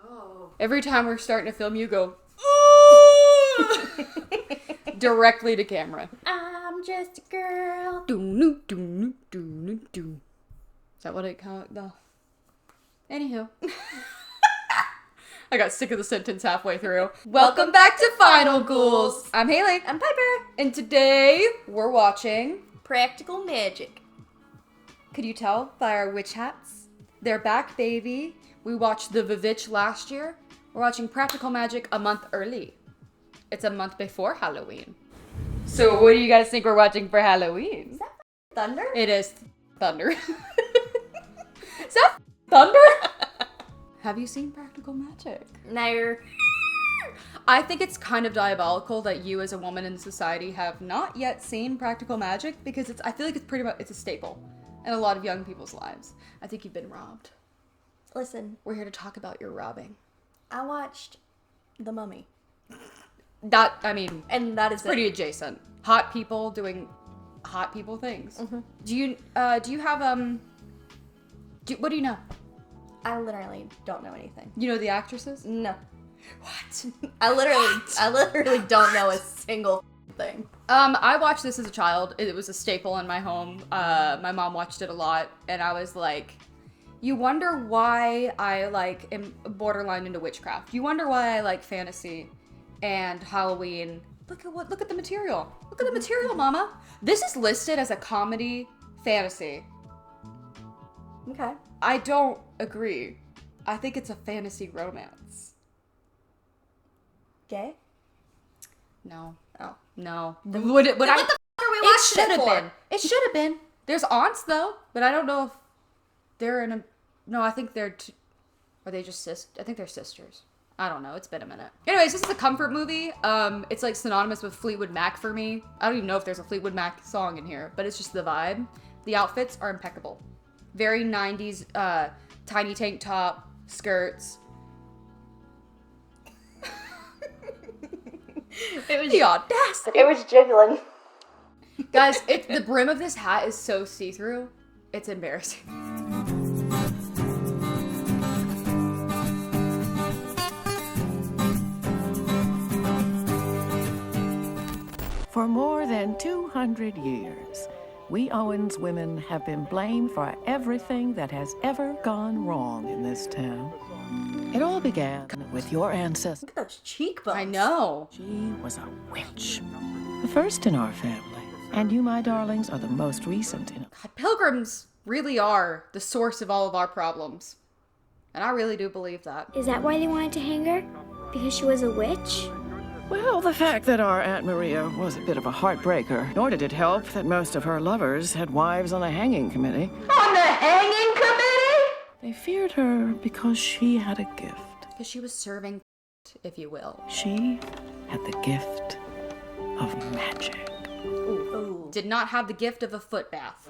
Oh. Every time we're starting to film, you go directly to camera. I'm just a girl. Is that what it called? No. Anywho. I got sick of the sentence halfway through. Welcome back to Final Ghouls. I'm Haley. I'm Piper. And today we're watching Practical Magic. Could you tell by our witch hats? They're back, baby. We watched The Vivitch last year. We're watching Practical Magic a month early. It's a month before Halloween. So what do you guys think we're watching for Halloween? Is that thunder? It is thunder. Is that thunder? Have you seen Practical Magic? No. I think it's kind of diabolical that you as a woman in society have not yet seen Practical Magic because I feel like it's a staple in a lot of young people's lives. I think you've been robbed. Listen. We're here to talk about your robbing. I watched The Mummy. And that is pretty adjacent. Hot people doing hot people things. Mm-hmm. Do you have, what do you know? I literally don't know anything. You know the actresses? No. What? I literally don't know a single thing. I watched this as a child. It was a staple in my home. My mom watched it a lot, and I was like, you wonder why I am borderline into witchcraft. You wonder why I like fantasy and Halloween. Look at the material. Look at the material, mama. This is listed as a comedy fantasy. Okay. I don't agree. I think it's a fantasy romance. Gay? No. Oh. No. What the f*** are we watching it for? It should have been. There's aunts though, but I don't know if they're in a. No, I think they're. Are they just I think they're sisters. I don't know. It's been a minute. Anyways, this is a comfort movie. It's like synonymous with Fleetwood Mac for me. I don't even know if there's a Fleetwood Mac song in here, but it's just the vibe. The outfits are impeccable. Very 90s, tiny tank top, skirts. It was the audacity. It was jiggling. Guys, the brim of this hat is so see-through. It's embarrassing. For more than 200 years, we Owens women have been blamed for everything that has ever gone wrong in this town. It all began with your ancestor. Look at those cheekbones. I know. She was a witch. The first in our family. And you, my darlings, are the most recent in God, pilgrims really are the source of all of our problems. And I really do believe that. Is that why they wanted to hang her? Because she was a witch? Well, the fact that our Aunt Maria was a bit of a heartbreaker, nor did it help that most of her lovers had wives on the hanging committee. On the hanging committee? They feared her because she had a gift. Because she was serving, if you will. She had the gift of magic. Ooh. Did not have the gift of a foot bath.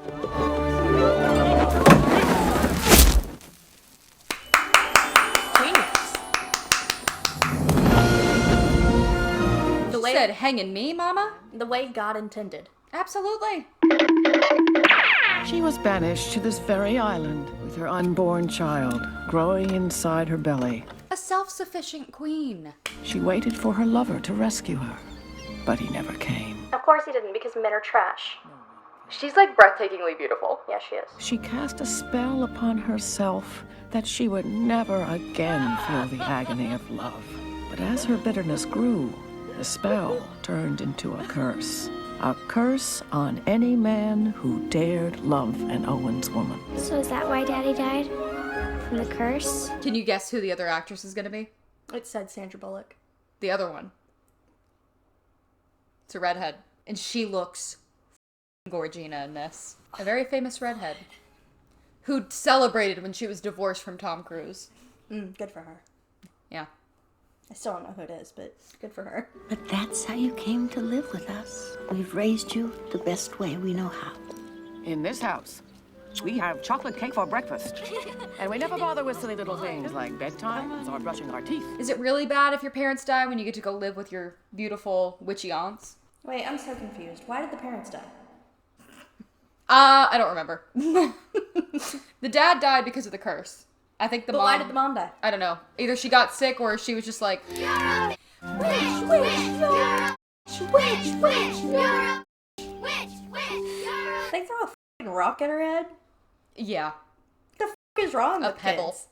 She said, hanging me, mama? The way God intended. Absolutely. She was banished to this very island with her unborn child growing inside her belly. A self-sufficient queen. She waited for her lover to rescue her, but he never came. Of course he didn't, because men are trash. She's like breathtakingly beautiful. Yeah, she is. She cast a spell upon herself that she would never again feel the agony of love. But as her bitterness grew, the spell turned into a curse. A curse on any man who dared love an Owens woman. So is that why Daddy died? From the curse? Can you guess who the other actress is going to be? It said Sandra Bullock. The other one. It's a redhead. And she looks Gorgina in this. A very famous redhead. Who celebrated when she was divorced from Tom Cruise. Good for her. Yeah. I still don't know who it is, but good for her. But that's how you came to live with us. We've raised you the best way we know how. In this house, we have chocolate cake for breakfast. And we never bother with silly little things like bedtimes or brushing our teeth. Is it really bad if your parents die when you get to go live with your beautiful witchy aunts? Wait, I'm so confused. Why did the parents die? I don't remember. The dad died because of the curse. I think the But mom... why did the mom die? I don't know. Either she got sick or she was just like... They throw a fucking rock at her head? Yeah. What the fuck is wrong with pebble. kids?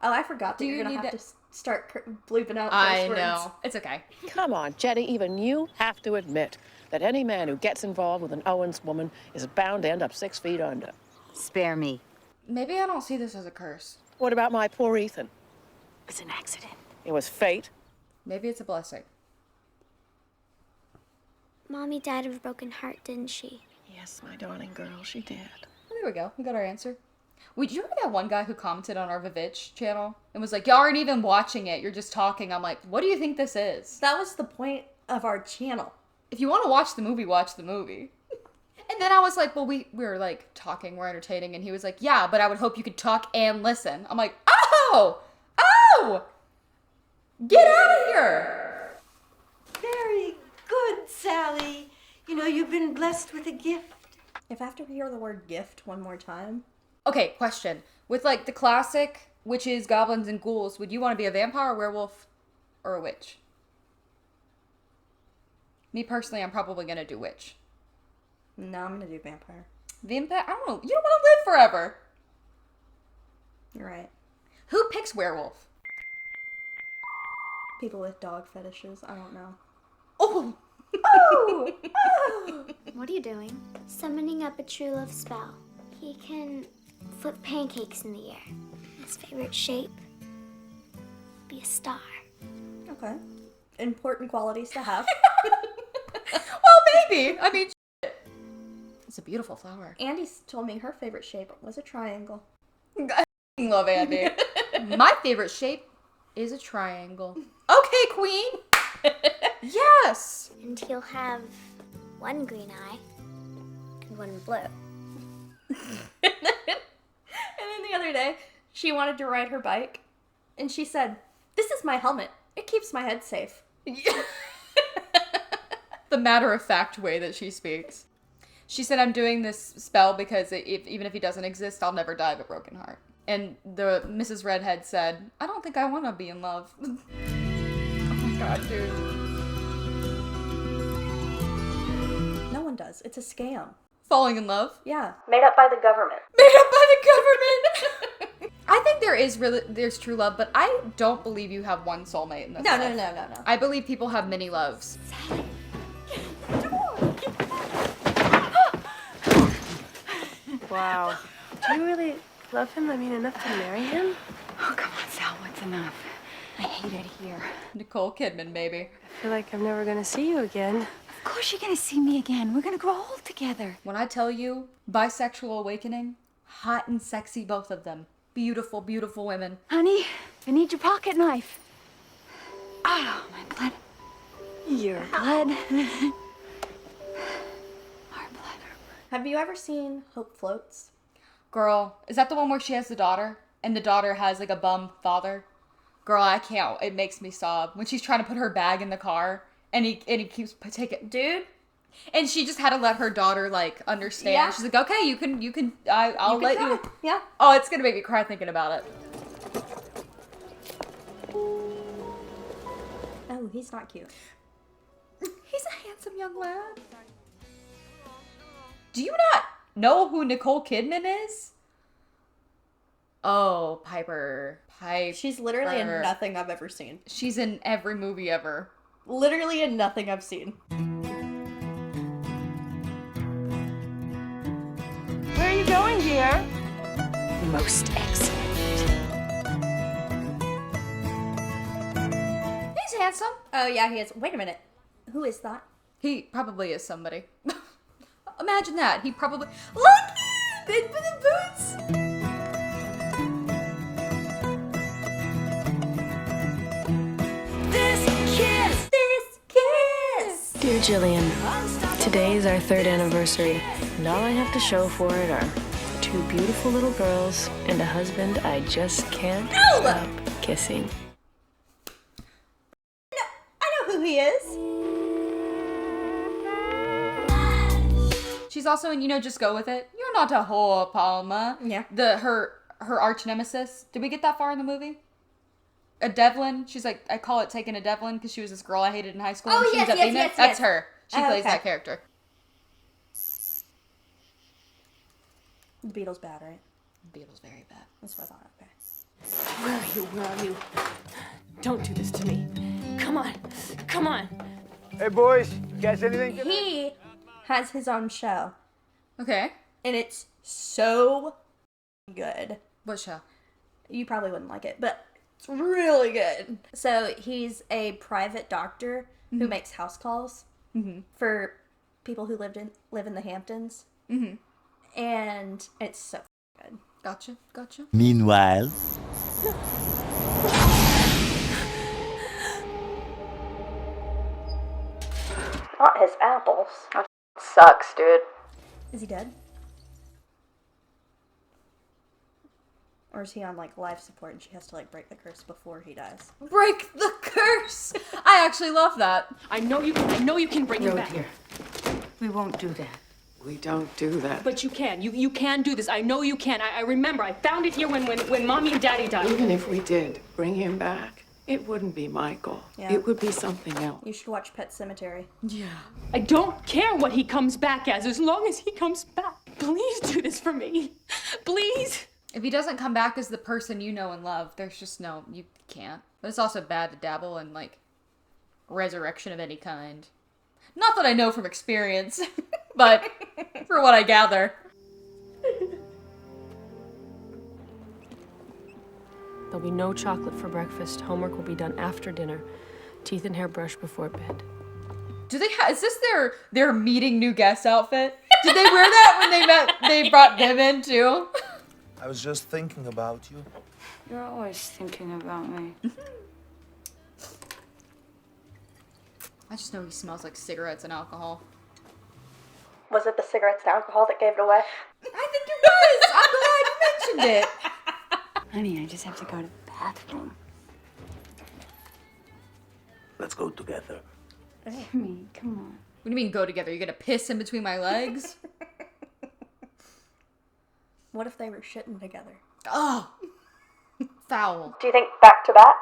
Oh, I forgot that Do you're you gonna need have to- to start bleeping out curse I words. know. It's okay. Come on, Jenny, even you have to admit that any man who gets involved with an Owens woman is bound to end up 6 feet under. Spare me. Maybe I don't see this as a curse. What about my poor Ethan? It was an accident. It was fate. Maybe it's a blessing. Mommy died of a broken heart, didn't she? Yes, my darling girl, she did. Well, there we go. We got our answer. Wait, did you remember that one guy who commented on our Vivitch channel and was like, y'all aren't even watching it, you're just talking? I'm like, what do you think this is? That was the point of our channel. If you want to watch the movie, watch the movie. And then I was like, well, we were like talking, we're entertaining, and he was like, yeah, but I would hope you could talk and listen. I'm like, oh! Get out of here! Very good, Sally. You know, you've been blessed with a gift. If I have to hear the word gift one more time. Okay, question. With like the classic witches, goblins, and ghouls, would you want to be a vampire, a werewolf, or a witch? Me personally, I'm probably gonna do witch. No, I'm gonna do vampire. Vampire? I don't know. You don't want to live forever. You're right. Who picks werewolf? People with dog fetishes. I don't know. Oh! What are you doing? Summoning up a true love spell. He can flip pancakes in the air. His favorite shape? Be a star. Okay. Important qualities to have. Well, maybe. I mean, shit. It's a beautiful flower. Andy's told me her favorite shape was a triangle. I love Andy. My favorite shape is a triangle. Okay, queen. Yes. And he'll have one green eye and one blue. And then the other day, she wanted to ride her bike, and she said, "This is my helmet. It keeps my head safe." The matter-of-fact way that she speaks. She said, I'm doing this spell because even if he doesn't exist, I'll never die of a broken heart. And the Mrs. Redhead said, I don't think I want to be in love. Oh my god, dude. No one does. It's a scam. Falling in love? Yeah. Made up by the government. Made up by the government! I think there's true love, but I don't believe you have one soulmate in this life. No. I believe people have many loves. Wow. Do you really love him? I mean, enough to marry him? Oh, come on, Sal. What's enough? I hate it here. Nicole Kidman, maybe. I feel like I'm never gonna see you again. Of course you're gonna see me again. We're gonna grow old together. When I tell you, bisexual awakening, hot and sexy, both of them. Beautiful, beautiful women. Honey, I need your pocket knife. Oh, my blood. Your Blood. Our blood. Have you ever seen Hope Floats? Girl, is that the one where she has the daughter? And the daughter has like a bum father? Girl, I can't. It makes me sob. When she's trying to put her bag in the car and he keeps taking... Dude, And she just had to let her daughter like understand. Yeah. She's like, okay, I'll let you. Yeah. Oh, it's gonna make me cry thinking about it. Oh, he's not cute. He's a handsome young lad. Do you not know who Nicole Kidman is? Oh, Piper. She's literally in nothing I've ever seen. She's in every movie ever. Literally in nothing I've seen. Where are you going, dear? Most excellent. He's handsome. Oh, yeah, he is. Wait a minute. Who is that? He probably is somebody. Imagine that. He probably... Look! The boots! Dear Jillian, today is our 3rd anniversary, and all I have to show for it are 2 beautiful little girls and a husband I just can't stop kissing. I know who he is. She's also in, Just Go With It. You're not a whore, Palma. Yeah. Her her arch nemesis. Did we get that far in the movie? A Devlin. She's like, I call it taking a Devlin because she was this girl I hated in high school. Oh, and she yes, ends up yes, being there. yes, That's yes. her. She Oh, plays okay. that character. The Beatles bad, right? Beatles very bad. That's what I thought. Okay. Where are you? Where are you? Don't do this to me. Come on. Come on. Hey, boys, you guys anything? He has his own show, Okay. and it's so good. What show? You probably wouldn't like it, but it's really good. So he's a private doctor who makes house calls for people who live in the Hamptons. Mm-hmm. And it's so good. Gotcha. Meanwhile, Not his apples. Sucks, dude. Is he dead? Or is he on like life support and she has to like break the curse before he dies? Break the curse. I actually love that. I know you can bring him back. Here. We won't do that. We don't do that. But you can. You can do this. I know you can. I remember. I found it here when Mommy and Daddy died. Even if we did bring him back, it wouldn't be Michael. Yeah. It would be something else. You should watch Pet Cemetery. Yeah. I don't care what he comes back as long as he comes back. Please do this for me. Please. If he doesn't come back as the person you know and love, there's just no, you can't. But it's also bad to dabble in, like, resurrection of any kind. Not that I know from experience, but for what I gather. There'll be no chocolate for breakfast. Homework will be done after dinner. Teeth and hair brushed before bed. Do they is this their meeting new guest outfit? Did they wear that when they brought them in too? I was just thinking about you. You're always thinking about me. I just know he smells like cigarettes and alcohol. Was it the cigarettes and alcohol that gave it away? I think it was! I'm glad you mentioned it. Honey, I just have to go to the bathroom. Let's go together. Me, come on. What do you mean go together? You gonna piss in between my legs? What if they were shitting together? Oh! Foul. Do you think back to back?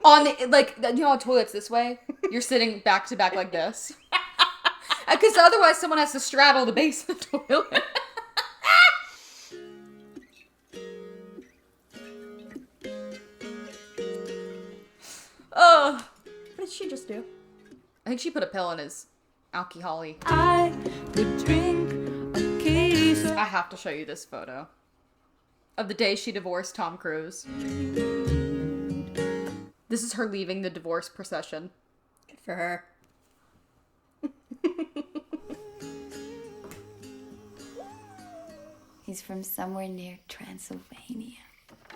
On the, like, you know how toilets this way? You're sitting back to back like this. Because otherwise someone has to straddle the base of the toilet. Oh. What did she just do? I think she put a pill in his alcohol-y. I would drink a case of... I have to show you this photo. Of the day she divorced Tom Cruise. This is her leaving the divorce procession. Good for her. He's from somewhere near Transylvania. I'm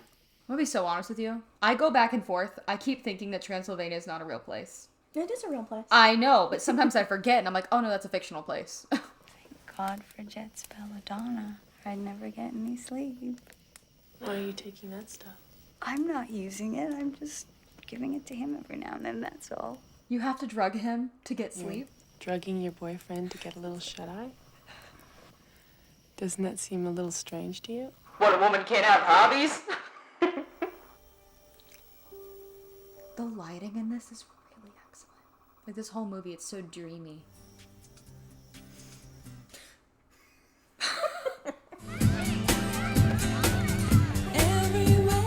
gonna be so honest with you. I go back and forth. I keep thinking that Transylvania is not a real place. It is a real place. I know, but sometimes I forget and I'm like, oh no, that's a fictional place. Thank God for Jet's belladonna. I'd never get any sleep. Why are you taking that stuff? I'm not using it. I'm just giving it to him every now and then, that's all. You have to drug him to get sleep? Drugging your boyfriend to get a little shut-eye? Doesn't that seem a little strange to you? What, a woman can't have hobbies? The lighting in this is really excellent. Like, this whole movie, it's so dreamy.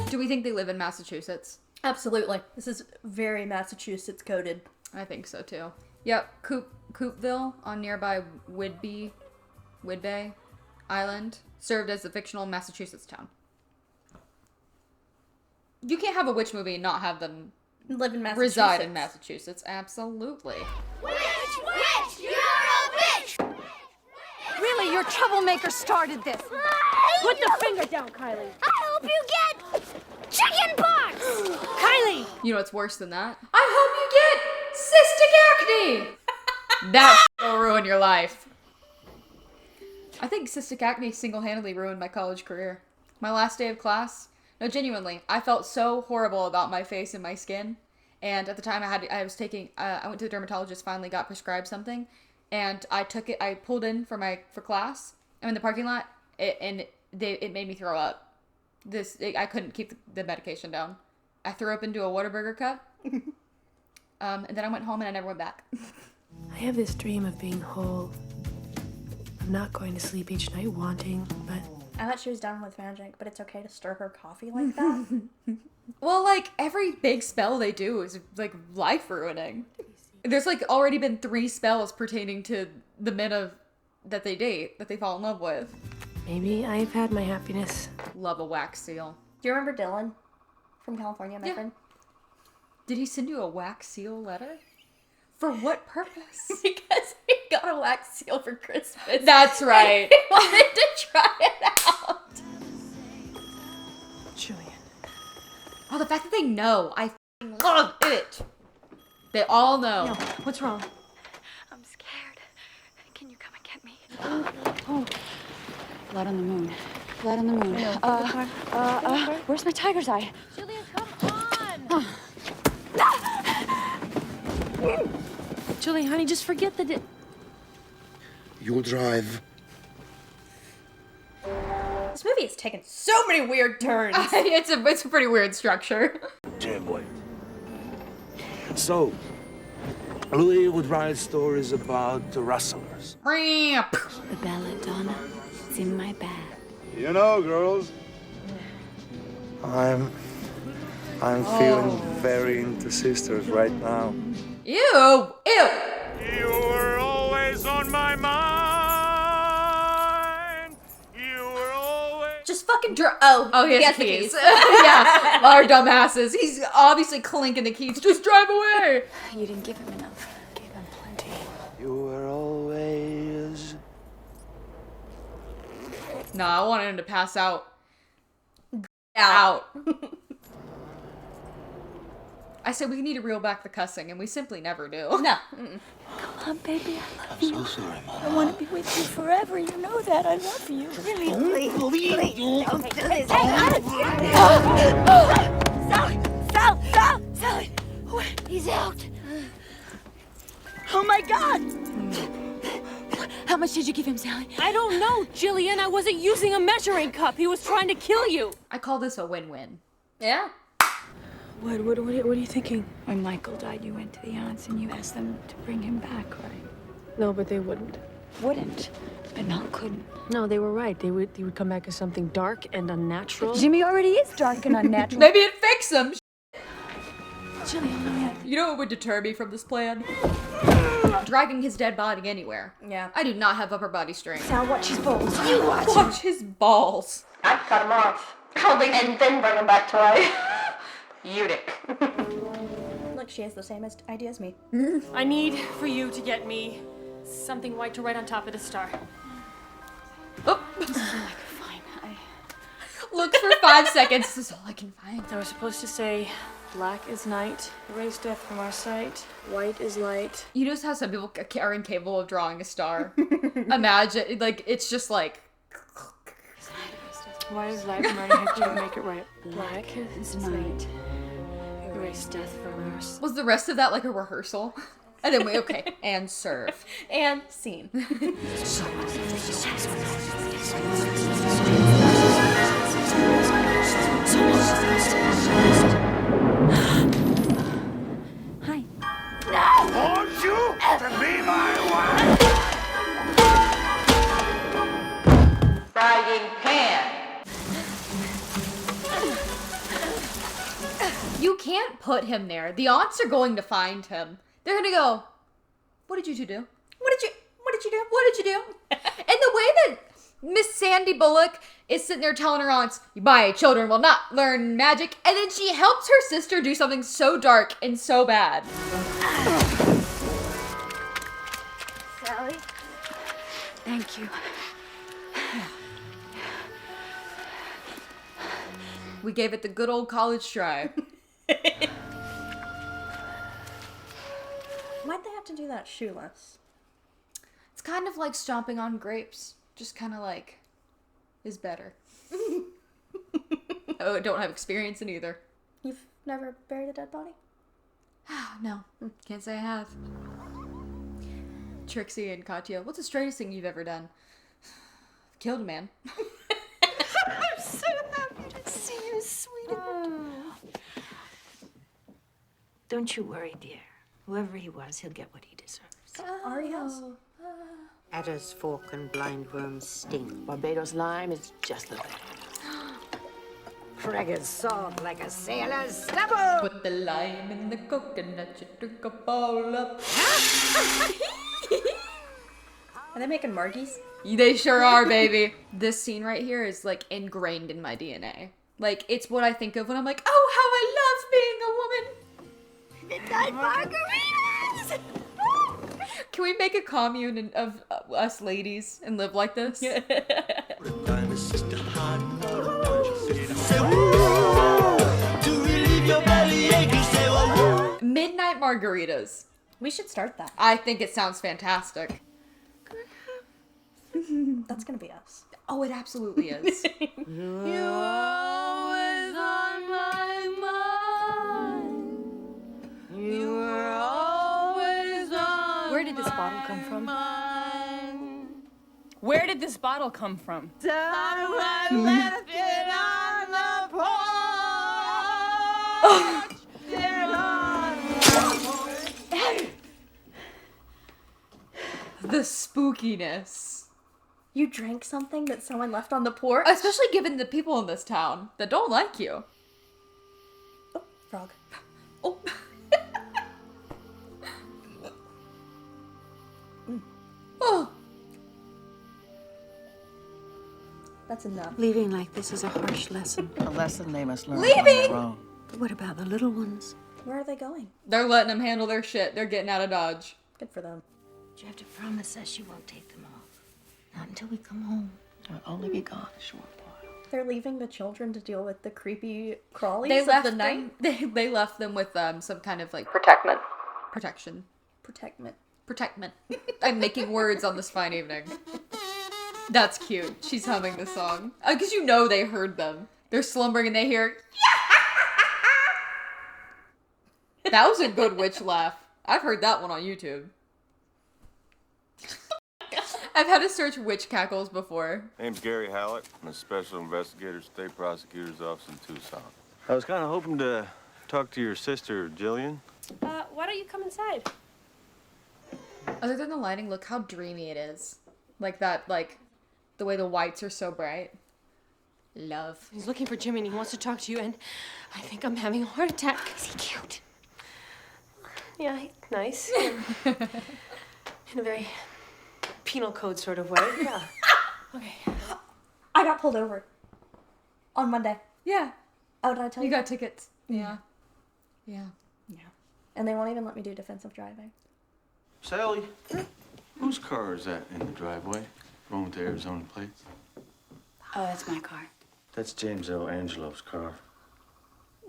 Do we think they live in Massachusetts? Absolutely. This is very Massachusetts coded. I think so too. Yep, Coopville on nearby Whidbey Island served as a fictional Massachusetts town. You can't have a witch movie and not have them Live in Massachusetts. reside in Massachusetts. Absolutely. Witch! Witch! You're a witch! Really, your troublemaker started this. Put the finger down, Kylie. I hope you get chicken pox! Kylie! You know what's worse than that? I hope you get cystic acne! That will ruin your life. I think cystic acne single-handedly ruined my college career. My last day of class, no, genuinely, I felt so horrible about my face and my skin. And at the time I went to the dermatologist, finally got prescribed something. And I took it, I pulled in for class. I'm in the parking lot, and it made me throw up. I couldn't keep the medication down. I threw up into a Whataburger cup. And then I went home and I never went back. I have this dream of being whole. I'm not going to sleep each night wanting, but... I thought she was done with magic, but it's okay to stir her coffee like that? Well, like, every big spell they do is, like, life-ruining. There's, like, already been 3 spells pertaining to the men that they date, that they fall in love with. Maybe I've had my happiness. Love a wax seal. Do you remember Dylan from California, my friend? Did he send you a wax seal letter? For what purpose? Because he got a wax seal for Christmas. That's right. He wanted to try it out. Julian. Oh, the fact that they know. I love it. They all know. No, what's wrong? I'm scared. Can you come and get me? Oh. Blood on the moon. Blood on the moon. Where's my tiger's eye? Julian, come on! Julie, honey, just forget the... You drive. This movie has taken so many weird turns. It's a pretty weird structure. Dear boy. So, Louis would write stories about the rustlers. The belladonna. It's in my bag. You know, girls. I'm feeling very into sisters right now. Ew! Ew! You were always on my mind. You were always... Just fucking Oh, he has the keys. Yeah, our dumbasses. He's obviously clinking the keys. Just drive away! You didn't give him enough. Gave him plenty. You were always... Nah, I wanted him to pass out. Out. I said we need to reel back the cussing, and we simply never do. No. Come on, baby. I'm so sorry, Mom. I want to be with you forever. You know that. I love you. Really, please. Don't do this. Sally. He's out. Oh, my God. How much did you give him, Sally? I don't know, Jillian. I wasn't using a measuring cup. He was trying to kill you. I call this a win-win. Yeah. What are you thinking? When Michael died, you went to the aunts and you asked them to bring him back, right? No, but they wouldn't. Wouldn't, but Mel couldn't. No, they were right. They would come back as something dark and unnatural. Jimmy already is dark and unnatural. Maybe it fixed him. Jillian, no, yeah. You know what would deter me from this plan? Dragging his dead body anywhere. Yeah. I do not have upper body strength. Sal, watch his balls. You watch him. Watch his balls. I'd cut him off. And then bring him back to life. Eunuch. Look, she has the same idea as me. I need for you to get me something white to write on top of the star. Oh. Fine, Look for 5 seconds. This is all I can find. I was supposed to say, black is night, erase death from our sight, white is light. You notice how some people are incapable of drawing a star? Imagine, like, it's just like... White is light, I'm writing a picture to make it right. Black is night, erase death from our sight. Was the rest of that like a rehearsal? And then okay, and serve. And scene. Hi. Want you to be my wife? Frying pan. You can't put him there. The aunts are going to find him. They're gonna go, what did you two do? What did you do? What did you do? And the way that Miss Sandy Bullock is sitting there telling her aunts, my children will not learn magic, and then she helps her sister do something so dark and so bad. Sally. Thank you. We gave it the good old college try. Why'd they have to do that shoeless? It's kind of like stomping on grapes. Just kind of like, is better. Oh, I don't have experience in either. You've never buried a dead body? No, can't say I have. Trixie and Katya, what's the straightest thing you've ever done? Killed a man. Don't you worry, dear. Whoever he was, he'll get what he deserves. Ariel's. Adder's fork and blindworm's sting. Barbados lime is just the thing. Fraggers soft like a sailor's stubble. Put the lime in the coconut, you drink a bowl up. Are they making margies? They sure are, baby. This scene right here is like ingrained in my DNA. Like, it's what I think of when I'm like, oh, how I love being a woman. Midnight margaritas! Can we make a commune of us ladies and live like this? Midnight margaritas. We should start that. I think it sounds fantastic. That's gonna be us. Oh, it absolutely is. You always on my mind. You were always on Where did this bottle come from? mind. Where did this bottle come from? Someone left it on the porch. Still on The spookiness. You drank something that someone left on the porch? Especially given the people in this town that don't like you. Oh, frog. Oh. Oh. That's enough. Leaving like this is a harsh lesson. A lesson they must learn on Leaving! their own. But what about the little ones? Where are they going? They're letting them handle their shit. They're getting out of Dodge. Good for them. You have to promise us you won't take them off. Not until we come home. They'll only be gone a short while. They're leaving the children to deal with the creepy crawlies They of left the them, night. they left them with some kind of like protection. Protectment. Protectment. I'm making words on this fine evening. That's cute. She's humming the song. Because you know they heard them. They're slumbering and they hear. That was a good witch laugh. I've heard that one on YouTube. I've had to search witch cackles before. Name's Gary Hallett. I'm a special investigator, state prosecutor's office in Tucson. I was kind of hoping to talk to your sister, Jillian. Why don't you come inside? Other than the lighting, look how dreamy it is. Like that, like, the way the whites are so bright. Love. He's looking for Jimmy and he wants to talk to you, and I think I'm having a heart attack. Is he cute? Yeah, he's nice. In a very penal code sort of way. Yeah. Okay. I got pulled over. On Monday. Yeah. Oh, did I tell you? You got tickets. Yeah. Yeah. And they won't even let me do defensive driving. Sally, whose car is that in the driveway? The one with the Arizona plates? Oh, that's my car. That's James L. Angelo's car.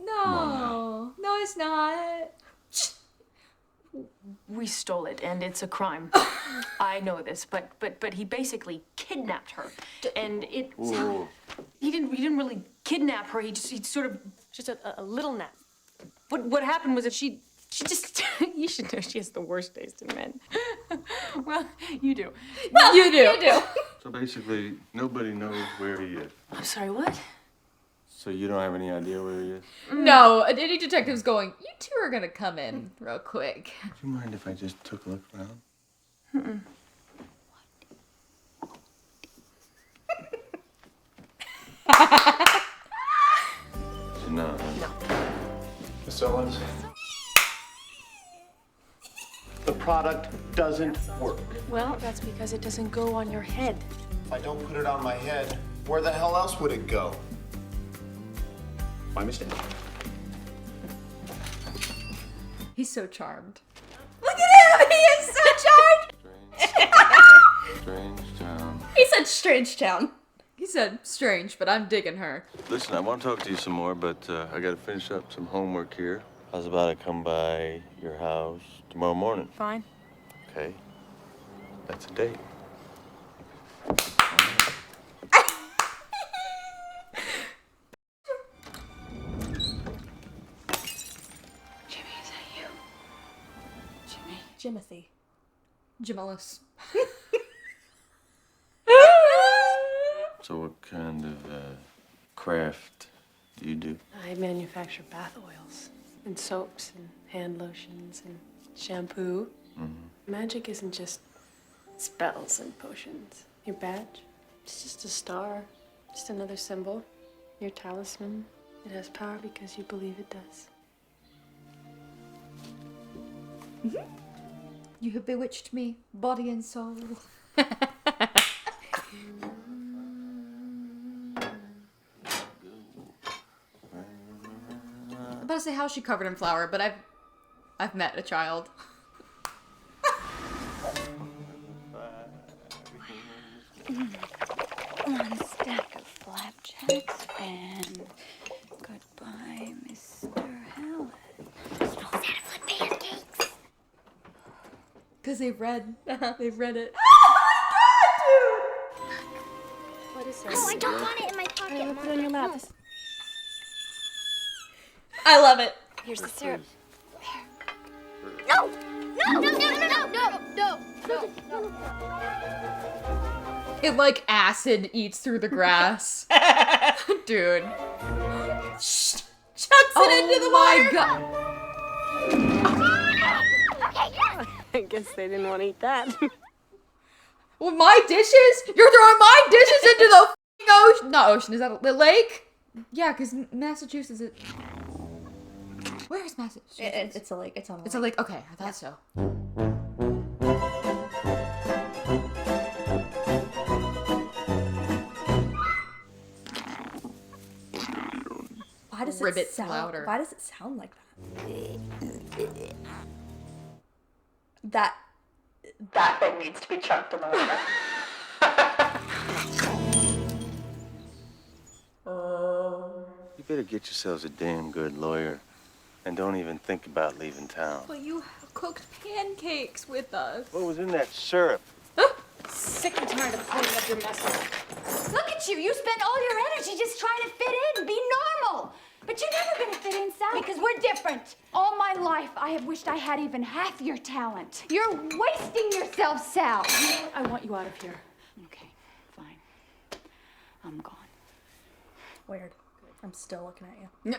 No. No, it's not. We stole it, and it's a crime. I know this, but he basically kidnapped her, and it. Whoa. He didn't really kidnap her. He sort of just a little nap. What happened was that she just you should know she has the worst taste in men. Well, you do. Well, you do. So basically, nobody knows where he is. I'm sorry, what? So you don't have any idea where he is? No, any detective's going, you two are gonna come in real quick. Do you mind if I just took a look around? No. Miss Owens, the product doesn't work. Well, that's because it doesn't go on your head. If I don't put it on my head, where the hell else would it go? My mistake. He's so charmed. Look at him! He is so charmed! Strange town. He said strange town. He said strange, but I'm digging her. Listen, I want to talk to you some more, but I got to finish up some homework here. I was about to come by your house tomorrow morning. Fine. Okay. That's a date. Jimmy, is that you? Jimmy. Jimothy. Jamelis. So what kind of craft do you do? I manufacture bath oils. and soaps and hand lotions and shampoo. Magic isn't just spells and potions. Your badge, it's just a star, just another symbol. Your talisman, it has power because you believe it does. You have bewitched me, body and soul. I'm about to say, how's she covered in flour? But I've met a child. One stack of flapjacks and goodbye, Mr. Howard. Cause they've read it. What is this? Oh, I don't want it in my pocket, Mom. Put it on your lap. I love it. Here's the syrup. No! No, no, no, no, no, no, no, no. It like acid eats through the grass. Dude. Chucks it into the water. God. I guess they didn't want to eat that. Well, my dishes? You're throwing my dishes into the f***ing ocean. Not ocean, is that a lake? Yeah, because Massachusetts is... Where is Massachusetts? It's a lake. It's on a lake. It's a lake. Okay, I thought so. Why does Ribbit it sound louder. Why does it sound like that? That thing needs to be chucked in the water. You better get yourselves a damn good lawyer. And don't even think about leaving town. But you cooked pancakes with us. What was in that syrup? Sick and tired of cleaning up your messes. Look at you. You spend all your energy just trying to fit in, be normal. But you're never going to fit in, Sal, because we're different. All my life, I have wished I had even half your talent. You're wasting yourself, Sal. I want you out of here. Okay, fine. I'm gone. Weird. I'm still looking at you.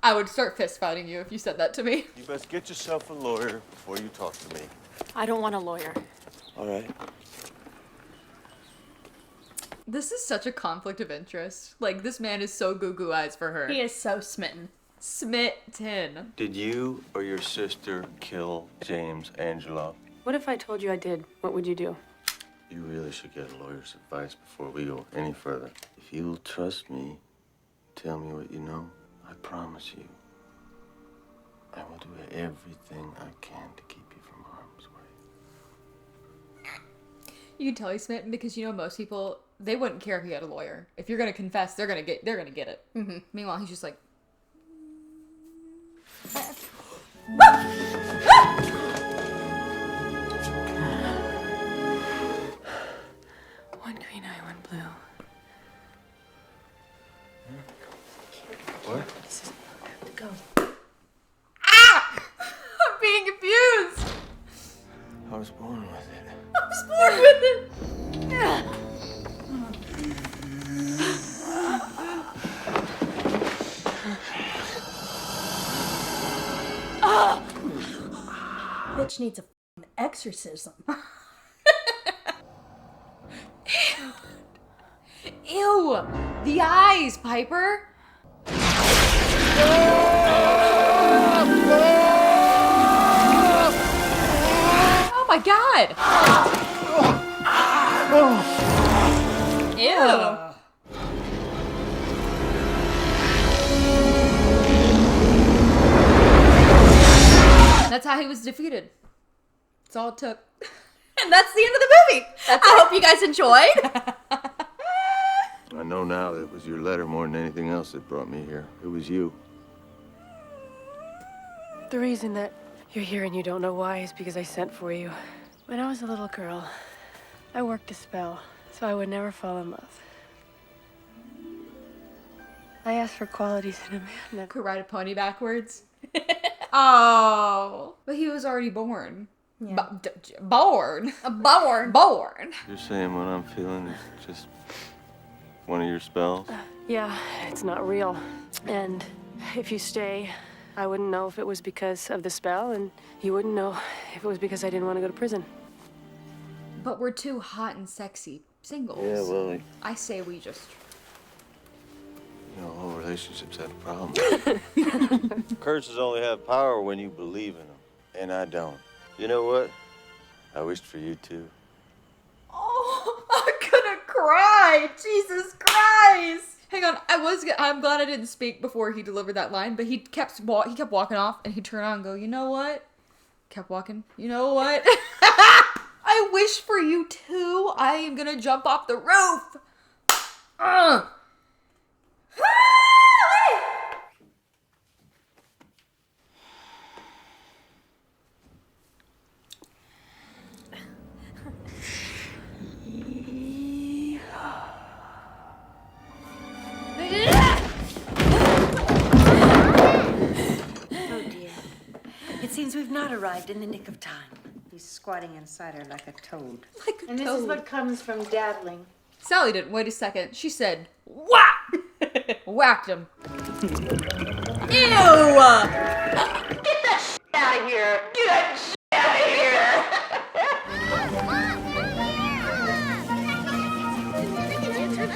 I would start fist fighting you if you said that to me. You best get yourself a lawyer before you talk to me. I don't want a lawyer. All right. This is such a conflict of interest. Like, this man is so goo-goo eyes for her. He is so smitten. Smitten. Did you or your sister kill James Angelo? What if I told you I did? What would you do? You really should get a lawyer's advice before we go any further. If you'll trust me, tell me what you know, I promise you, I will do everything I can to keep you from harm's way. You can tell he's smitten because, you know, most people, they wouldn't care if he had a lawyer. If you're gonna confess, they're gonna get it. Mm-hmm. Meanwhile, he's just like... One green eye, one blue. What? This is I have to go. Ah! I'm being abused! I was born with it. I was born with it! Bitch needs a f***ing exorcism. Ew! The eyes, Piper! Oh my god! Ew! That's how he was defeated. That's all it took. And that's the end of the movie. I hope you guys enjoyed. I know now that it was your letter more than anything else that brought me here. It was you. The reason that you're here and you don't know why is because I sent for you. When I was a little girl, I worked a spell so I would never fall in love. I asked for qualities in a man that could ride a pony backwards. Oh, but he was already born. Yeah. Born. Born. Born. You're saying what I'm feeling is just one of your spells? yeah, it's not real. And If you stay, I wouldn't know if it was because of the spell, and you wouldn't know if it was because I didn't want to go to prison. But we're two hot and sexy singles. Yeah, well, I say we just... you know, whole relationships have a problem. Curses only have power when you believe in them, and I don't. You know what? I wished for you too. Oh, I'm gonna cry! Jesus Christ! Hang on, I'm glad I didn't speak before he delivered that line, but he kept walking off, and he'd turn on and go, you know what? Kept walking, you know what? I wish for you too. I am gonna jump off the roof! Oh dear. It seems we've not arrived in the nick of time. He's squatting inside her like a toad. And this is what comes from dabbling. Sally didn't wait a second. She said, whack! Whacked him. Ew! Get that shit out of here! Get that shit out of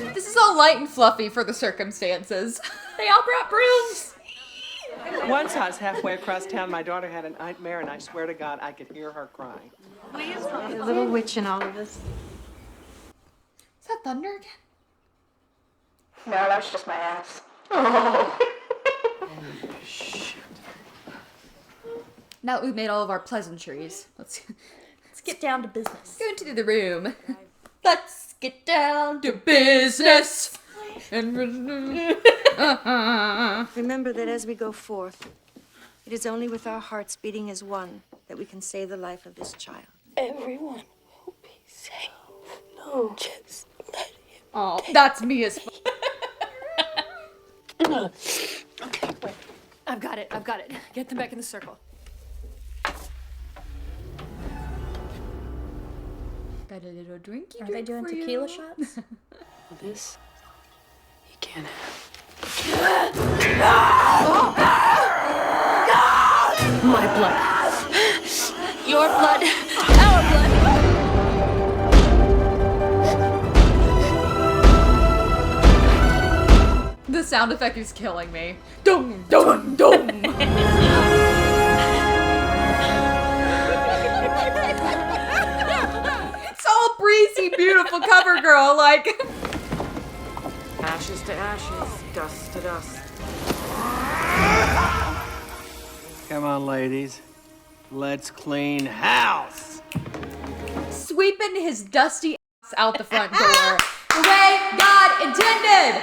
here! This is all light and fluffy for the circumstances. They all brought brooms. Once I was halfway across town, my daughter had a nightmare, and I swear to God, I could hear her crying. Please, a little witch in all of us. Is that thunder again? No, that's just my ass. Oh, shit. Now that we've made all of our pleasantries, let's get down to business. Go into the room. Let's get down to business. Remember that as we go forth, it is only with our hearts beating as one that we can save the life of this child. Everyone will be safe. No, just let him. Oh, that's me as Okay, wait. I've got it. Get them back in the circle. Got a little drinky. Are they doing tequila shots? This you can't have. My blood. Your blood. Our blood. The sound effect is killing me. Dum dum dum. It's all breezy, beautiful cover girl, like. Ashes to ashes, dust to dust. Come on, ladies. Let's clean house. Sweeping his dusty ass out the front door. The way God intended.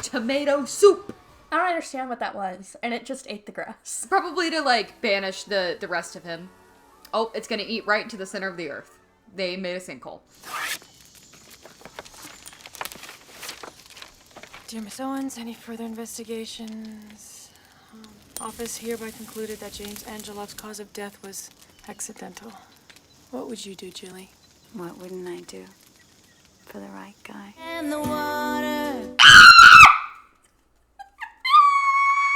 Tomato soup. I don't understand what that was, and it just ate the grass. Probably to, like, banish the rest of him. Oh, it's gonna eat right into the center of the earth. They made a sinkhole. Dear Miss Owens, any further investigations? Office hereby concluded that James Angelov's cause of death was accidental. What would you do, Julie? What wouldn't I do for the right guy? And the water.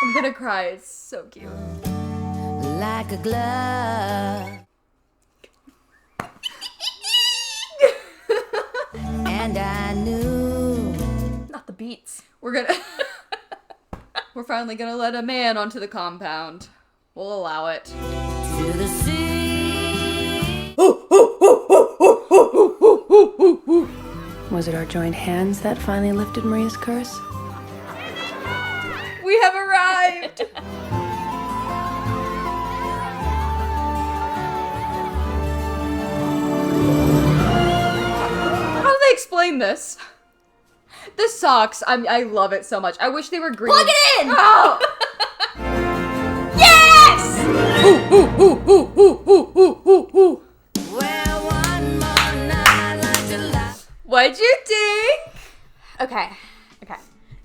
I'm gonna cry. It's so cute. Like a glove. And I knew. Not the beats. We're finally gonna let a man onto the compound. We'll allow it. To the sea. Was it our joined hands that finally lifted Maria's curse? We have arrived! How do they explain this? This sucks. I love it so much. I wish they were green. Plug it in! Oh! Yes! What'd you think? Okay.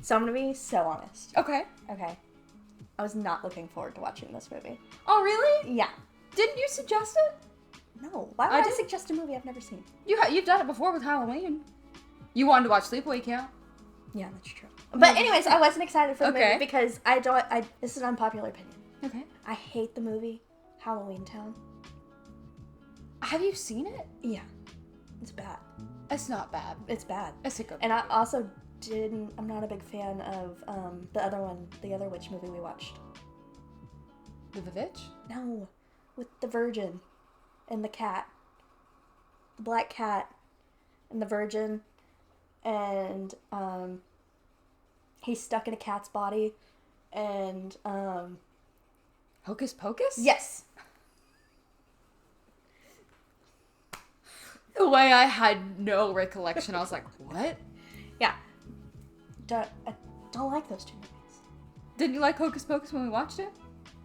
So I'm gonna be so honest. Okay. I was not looking forward to watching this movie. Oh, really? Yeah. Didn't you suggest it? No. Why would I suggest a movie I've never seen? You've done it before with Halloween. You wanted to watch Sleepaway Camp. Yeah, that's true. But anyways, I wasn't excited for the movie because this is an unpopular opinion. Okay. I hate the movie Halloween Town. Have you seen it? Yeah. It's bad. It's not bad. It's bad. It's a good And I also I'm not a big fan of the other witch movie we watched. The Witch? No. With the virgin and the cat. The black cat and the virgin. And he's stuck in a cat's body. And Hocus Pocus? Yes. The way I had no recollection, I was like, what? Yeah. I don't like those two movies. Didn't you like Hocus Pocus when we watched it?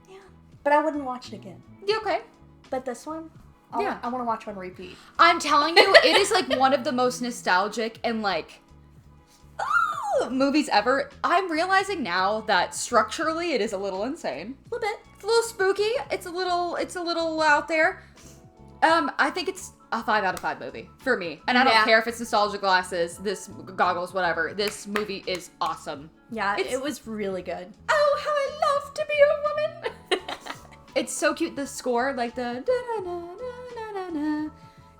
Yeah. But I wouldn't watch it again. Yeah, okay. But this one, I want to watch on repeat. I'm telling you, it is like one of the most nostalgic and like movies ever. I'm realizing now that structurally it is a little insane. A little bit. It's a little spooky. It's a little out there. I think it's a 5 out of 5 movie for me. And I don't care if it's nostalgia glasses, goggles, whatever. This movie is awesome. Yeah, it was really good. Oh, how I love to be a woman. It's so cute. The score, like the da-da-da-da-da-da,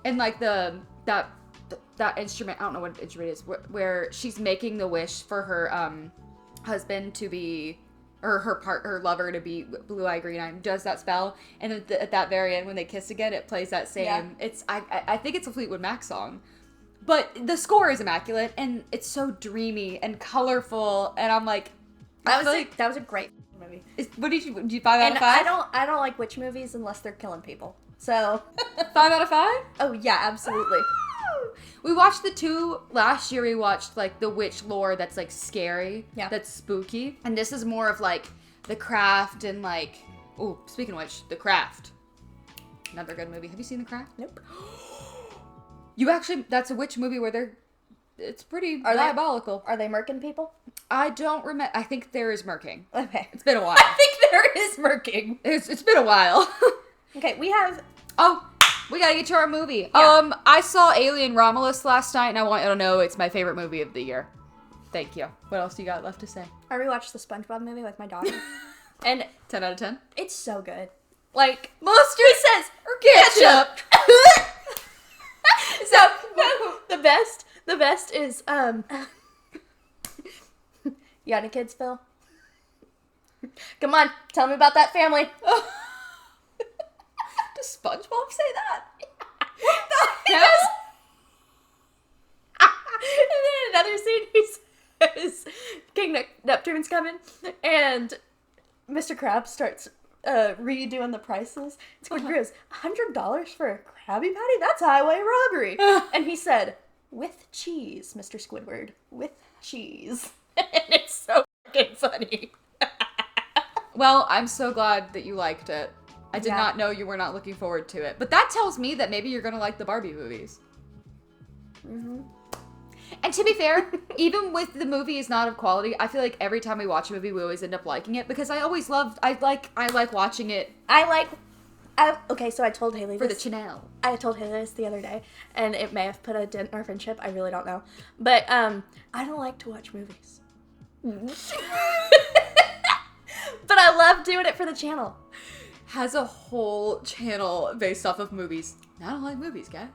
and like that instrument, I don't know what instrument it is, where she's making the wish for her husband to be, or her lover to be blue-eyed, green-eyed, does that spell, and at that very end when they kiss again, it plays that same. Yeah. It's I think it's a Fleetwood Mac song, but the score is immaculate and it's so dreamy and colorful, and I'm like, that was a great movie. What did you 5 out of 5? I don't like witch movies unless they're killing people. So 5 out of 5? Oh yeah, absolutely. We watched the 2 last year. We watched like the witch lore that's like scary, that's spooky, and this is more of like The Craft and like, oh, speaking of which, The Craft, another good movie. Have you seen The Craft? Nope. That's a witch movie where it's pretty diabolical. Are they murking people? I don't remember. I think there is murking. Okay. It's been a while. I think there is murking. It's been a while. Okay, we have... Oh, we gotta get to our movie. Yeah. I saw Alien Romulus last night, and I want you to know it's my favorite movie of the year. Thank you. What else do you got left to say? I rewatched the SpongeBob movie with my daughter. And 10 out of 10? It's so good. Like, mustard says, or ketchup. So, the best is, you got any kids, Phil? Come on, tell me about that family. Does SpongeBob say that? What the hell? And then another scene, he says, King Neptune's coming, and Mr. Krabs starts redoing the prices. Squidward goes, $100 for a Krabby Patty? That's highway robbery. And he said, with cheese, Mr. Squidward. With cheese. And it's so fucking funny. Well, I'm so glad that you liked it. I did not know you were not looking forward to it. But that tells me that maybe you're going to like the Barbie movies. Mm-hmm. And to be fair, even with the movie is not of quality, I feel like every time we watch a movie, we always end up liking it because I like watching it. Okay, so I told Haley for this. the channel. I told Haley this the other day, and it may have put a dent in our friendship. I really don't know. But I don't like to watch movies. But I love doing it for the channel. Has a whole channel based off of movies. I don't like movies, guys.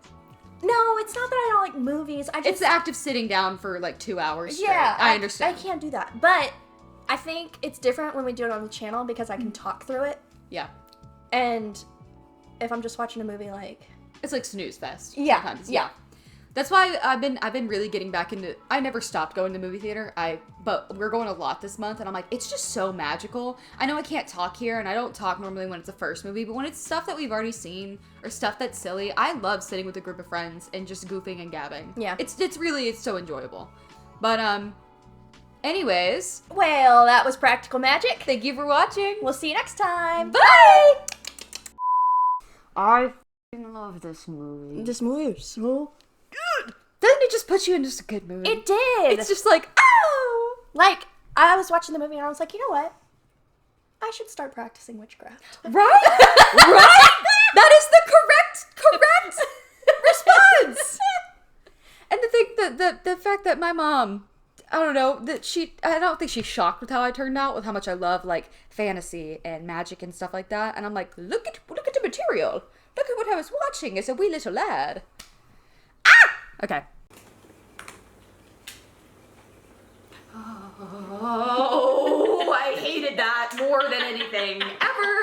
No, it's not that I don't like movies. It's the act of sitting down for like 2 hours straight. Yeah, I understand. I can't do that. But I think it's different when we do it on the channel because I can talk through it. Yeah. And if I'm just watching a movie, like... It's like snooze fest. Yeah. Sometimes. Yeah. That's why I've been really getting back into... I never stopped going to the movie theater. But we're going a lot this month, and I'm like, it's just so magical. I know I can't talk here, and I don't talk normally when it's a first movie, but when it's stuff that we've already seen or stuff that's silly, I love sitting with a group of friends and just goofing and gabbing. Yeah. It's so enjoyable. But anyways, well, that was Practical Magic. Thank you for watching. We'll see you next time. Bye. I love this movie. This movie is so good. Doesn't it just put you in just a good mood? It did. It's just like, oh! Like, I was watching the movie and I was like, you know what? I should start practicing witchcraft. Right? Right? That is the correct response. And the thing, the fact that my mom, I don't know, I don't think she's shocked with how I turned out, with how much I love, like, fantasy and magic and stuff like that. And I'm like, look at the material. Look at what I was watching as a wee little lad. Ah! Okay. Oh, I hated that more than anything ever.